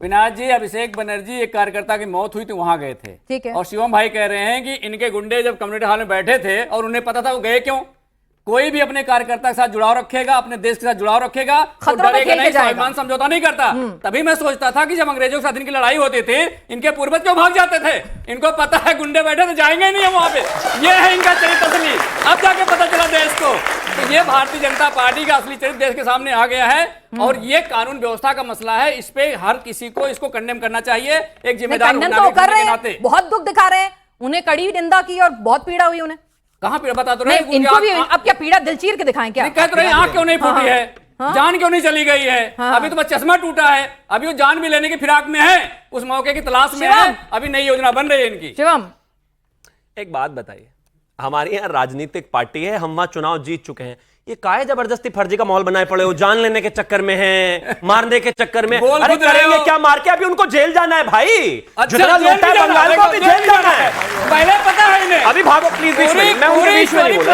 विनाश जी, अभिषेक बनर्जी एक कार्यकर्ता की मौत हुई थी, वहां गए थे। ठीक है। और शिवम भाई कह रहे हैं कि इनके गुंडे जब कम्युनिटी हॉल में बैठे थे और उन्हें पता था वो गए क्यों। कोई भी अपने कार्यकर्ता के साथ जुड़ाव रखेगा, अपने देश के साथ जुड़ाव रखेगा तो डरेगा नहीं, स्वाभिमान समझौता नहीं करता। तभी मैं सोचता था कि जब अंग्रेजों के साथ इनकी लड़ाई होती थी, इनके पूर्वज क्यों भाग जाते थे। इनको पता है गुंडे बैठे तो जाएंगे ही नहीं हम वहां पे। ये है इनका चरित्र असली। अब जाके पता चला देश को। तो ये भारतीय जनता पार्टी का असली चरित्र देश के सामने आ गया है। और ये कानून व्यवस्था का मसला है, इस पे हर किसी को इसको कंडेम करना चाहिए एक जिम्मेदार नागरिक के नाते। बहुत दुख दिखा रहे हैं, उन्हें कड़ी निंदा की और बहुत पीड़ा हुई उन्हें। कहाँ पीड़ा बता तो रहे इनको भी अब क्या पीड़ा दिल चीर के दिखाएं क्या? कह तो रहे आंख क्यों नहीं फूटी है, जान क्यों नहीं चली गई है। अभी तो बस चश्मा टूटा है, अभी वो जान भी लेने की फिराक में है, उस मौके की तलाश में है। अभी नई योजना बन रही है इनकी। शिवम, एक बात बताइए, हमारे यहाँ राजनीतिक पार्टी है, हम वहां चुनाव जीत चुके हैं, ये काहे जबरदस्ती फर्जी का माहौल बनाए पड़े हो? जान लेने के चक्कर में है, मारने के चक्कर में। अरे करेंगे क्या मार के? अभी उनको जेल जाना है भाई। जितना लूटा है बंगाल को, अभी जेल जाना है। पहले पता है इन्हें। अभी भागो प्लीज, बीच में मैं उनके बीच में नहीं बोला।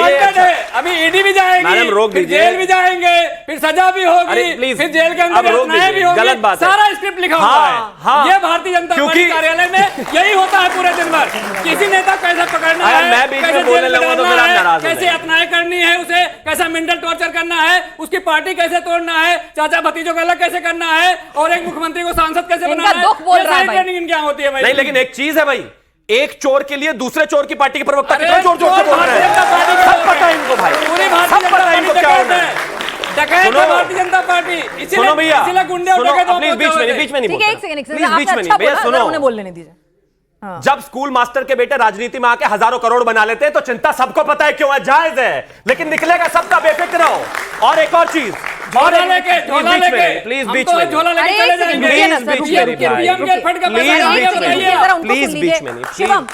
अभी ईडी भी जाएगी, मैडम रोक दीजिए, जेल भी जाएंगे, फिर सजा भी होगी, फिर जेल के अंदर रखना भी होगी। गलत बात है, सारा स्क्रिप्ट लिखा हुआ है। ये भारतीय जनता पार्टी कार्यालय में यही होता है पूरे दिन भर। किसी नेता कैसे पकड़ना है, मैं बीच में बोलने लगूंगा तो फिर आप नाराज हो जाएंगे। कैसे अपनाए करनी है, उसे कैसा मेंटल टॉर्चर करना है, उसकी पार्टी कैसे तोड़ना है, चाचा भतीजों का अलग कैसे करना है, और एक मुख्यमंत्री को सांसद कैसे बनाना है। दुख बोल रहा है भाई। ट्रेनिंग क्या होती है भाई? नहीं, लेकिन एक चीज है भाई, एक चोर के लिए दूसरे चोर की पार्टी के प्रवक्ता कितना जोर जोर से बोल रहे हैं। सब पता है इनको भाई, पूरी सब पता है इनको क्या होता है। सुनो भारतीय जनता पार्टी, सुनो भैया, गुंडे प्लीज बीच में नहीं, बीच में नहीं, ठीक है, एक सेकंड, प्लीज बीच में नहीं भैया, सुनो, उन्हें बोलने नहीं दीजिए। जब स्कूल मास्टर के बेटे राजनीति में आके हजारों करोड़ बना लेते हैं तो चिंता सबको पता है क्यों है, जायज है, लेकिन निकलेगा सबका, बेफिक्र रहो। और एक और चीज, झोला लेके प्लीज बीच में, झोला लेके चले जाएंगे। प्लीज बीच में नहीं। Shivam,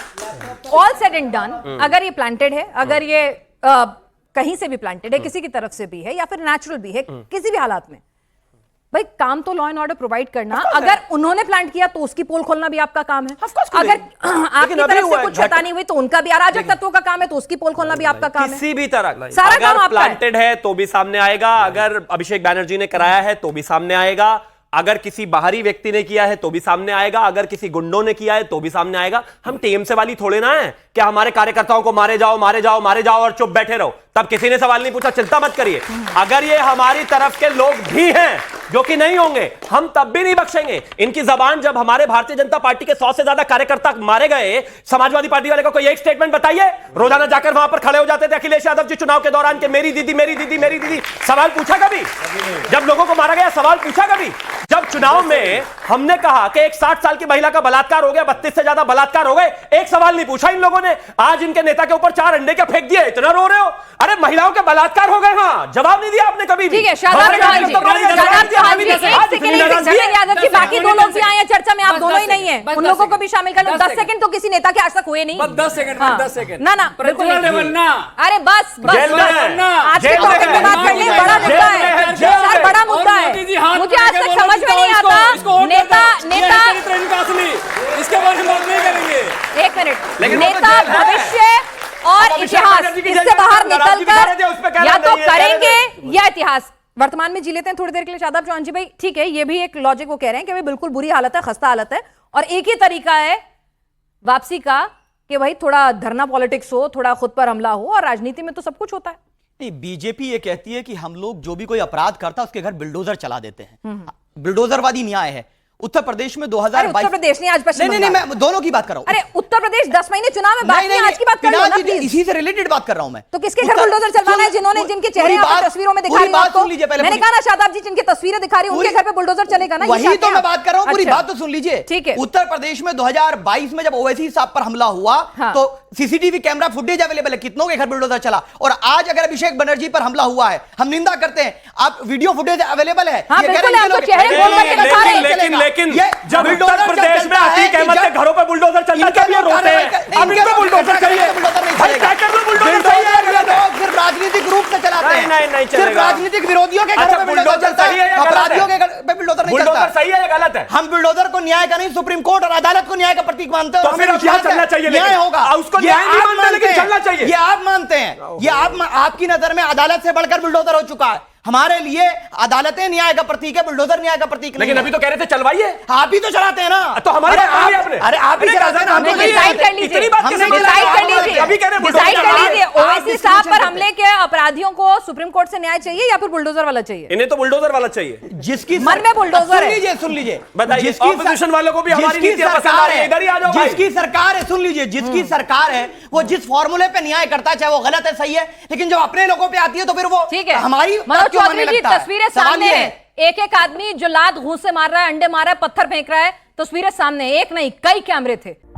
all said and done, अगर ये प्लांटेड है, अगर ये कहीं से भी प्लांटेड है, किसी की तरफ से भी है या फिर नेचुरल भी है, किसी भी हालात में, भाई काम तो लॉ एंड ऑर्डर प्रोवाइड करना। अगर उन्होंने प्लांट किया तो उसकी पोल खोलना भी आपका काम है। अगर आपकी तरफ से कुछ शैतानी हुई तो उनका भी, अराजक तत्वों का काम है तो उसकी पोल खोलना भी आपका काम है। किसी भी तरह सारा काम अगर आपका प्लांटेड है तो भी सामने आएगा, अगर अभिषेक बैनर्जी ने कराया है तो भी सामने आएगा, अगर किसी बाहरी व्यक्ति ने किया है तो भी सामने आएगा, अगर किसी गुंडों ने किया है तो भी सामने आएगा। हम टीएमसी वाली थोड़े ना है कि हमारे कार्यकर्ताओं को मारे जाओ मारे जाओ मारे जाओ और चुप बैठे रहो, तब किसी ने सवाल नहीं पूछा। चिंता मत करिए, अगर ये हमारी तरफ के लोग भी हैं, जो कि नहीं होंगे, हम तब भी नहीं बख्शेंगे इनकी जबान। जब हमारे भारतीय जनता पार्टी के 100 से ज्यादा कार्यकर्ता मारे गए, समाजवादी पार्टी वाले को कोई एक स्टेटमेंट बताइए। रोजाना जाकर वहां पर खड़े हो जाते थे अखिलेश यादव जी चुनाव के दौरान के मेरी दीदी मेरी दीदी मेरी दीदी। सवाल पूछा कभी? जब लोगों को मारा गया सवाल पूछा कभी? जब चुनाव में हमने कहा कि एक 60 साल की महिला का बलात्कार हो गया, 32 से ज्यादा बलात्कार हो गए, एक सवाल नहीं पूछा इन लोगों ने। आज इनके नेता के ऊपर 4 अंडे क्या फेंक दिए, इतना रो रहे हो? अरे महिलाओं के बलात्कार हो गए, हाँ, जवाब नहीं दिया आपने कभी भी। ठीक है, शादाब चौहान जी, यादव जी, बाकी 2 लोग भी आए हैं चर्चा में, आप दोनों ही नहीं है, उन लोगों को भी शामिल कर लो। 10 सेकंड तो किसी नेता के आज तक हुए नहीं। 10 सेकंड ना बिल्कुल नहीं। अरे बस आज के टॉपिक पे बात करनी है, बड़ा मुद्दा है सर, बड़ा मुद्दा है। मुझे आज तक समझ में नहीं आता नेता इसके बारे में बात नहीं करेंगे। एक मिनट, नेता भविष्य और इतिहास इससे बाहर निकलकर या तो करेंगे या इतिहास वर्तमान में जी लेते हैं थोड़ी देर के लिए। शादाब चौहान जी, भाई ठीक है, ये भी एक लॉजिक वो कह रहे हैं कि भाई बिल्कुल बुरी हालत है, खस्ता हालत है, और एक ही तरीका है वापसी का कि भाई थोड़ा धरना पॉलिटिक्स हो, थोड़ा खुद पर हमला हो, और राजनीति में तो सब कुछ होता है। नहीं, बीजेपी ये कहती है कि हम लोग जो भी कोई अपराध करता है उसके घर बुलडोजर चला देते हैं। बुलडोजरवादी न्याय है। उत्तर प्रदेश में 2022 उत्तर प्रदेश नहीं, आज पश्चिम नहीं, मैं दोनों की बात कर रहा हूं। अरे उत्तर प्रदेश 10 महीने चुनाव में बात नहीं, आज की बात कर लो ना प्लीज। इसी से रिलेटेड बात कर रहा हूं मैं। तो किसके घर बुलडोजर चलवाना है? जिन्होंने जिनके चेहरे आप तस्वीरों में दिखा रही हूं आपको, मैंने कहा ना शादाब जी, जिनकी तस्वीरें दिखा रही हूं उनके घर पे बुलडोजर चलेगा ना? वही तो मैं बात कर रहा हूं, पूरी बात तो सुन लीजिए। ठीक है, उत्तर प्रदेश में 2022 में जब ओवैसी साहब पर हमला हुआ तो सीसीटीवी कैमरा फुटेज अवेलेबल है, कितनों के घर बुलडोजर चला। और आज अगर अभिषेक बनर्जी पर हमला हुआ है, हम निंदा करते हैं, आप वीडियो फुटेज अवेलेबल है, लेकिन जब उत्तर प्रदेश में अतीक अहमद के घरों पे बुलडोजर चलता है तब ये रोते हैं। अब इनको बुलडोजर चाहिए, भाई क्या कर लो, बुलडोजर चाहिए। सिर्फ राजनीतिक रूप से चलाते हैं, नहीं सिर्फ राजनीतिक विरोधियों के घर पे बुलडोजर चलता है, अपराधियों के घर पे बुलडोजर नहीं चलता। बुलडोजर सही है या गलत है? हम बुलडोजर को न्याय का नहीं, सुप्रीम कोर्ट और अदालत को न्याय का प्रतीक मानते हैं। तो फिर क्या चलना चाहिए? न्याय होगा, उसको न्याय नहीं मानते लेकिन चलना चाहिए। ये आप मानते हैं, ये आपकी नजर में अदालत से बढ़कर बुलडोजर हो चुका है। हमारे लिए अदालतें न्याय का प्रतीक है, बुलडोजर न्याय का प्रतीक नहीं लेकिन है। अभी तो कह रहे थे चलवाइए, आप ही तो चलाते हैं ना। तो हमारी अरे बात करी आप- आपने। अरे आप ही चलाते हैं ना, हम तो नहीं डिसाइड कर चलाते। लीजिए, इतनी बात कैसे डिसाइड बोल रहे कर हैं? लीजिए, अभी कह रहे हैं डिसाइड कर बुलडोजर लीजिए। आप ओवैसी डिस्कशन साहब पर करते हमले के अपराधियों को सुप्रीम कोर्ट से न्याय चाहिए या फिर बुलडोजर वाला चाहिए? इन्हें तो बुलडोजर वाला चाहिए। जिसकी मन में बुलडोजर है। सुन लीजिए बताइए, जिसकी opposition वालों को भी हमारी जिसकी नीतियां पसंद आ सरकार रही है, इधर ही आ जाओ भाई। जिसकी सरकार है, सुन लीजिए, जिसकी सरकार है वो जिस फॉर्मूले पे न्याय करता है, चाहे वो गलत है सही है, लेकिन जब अपने लोगों पे आती है तो फिर वो ठीक है, हमारी मनोज क्यों मानने चौधरी जी, लगता है? तस्वीरें सवाल सामने ये है। एक एक आदमी जो लात घूंसे मार रहा है, अंडे मार रहा है, पत्थर फेंक रहा है, तस्वीरें सामने, एक नहीं कई कैमरे थे।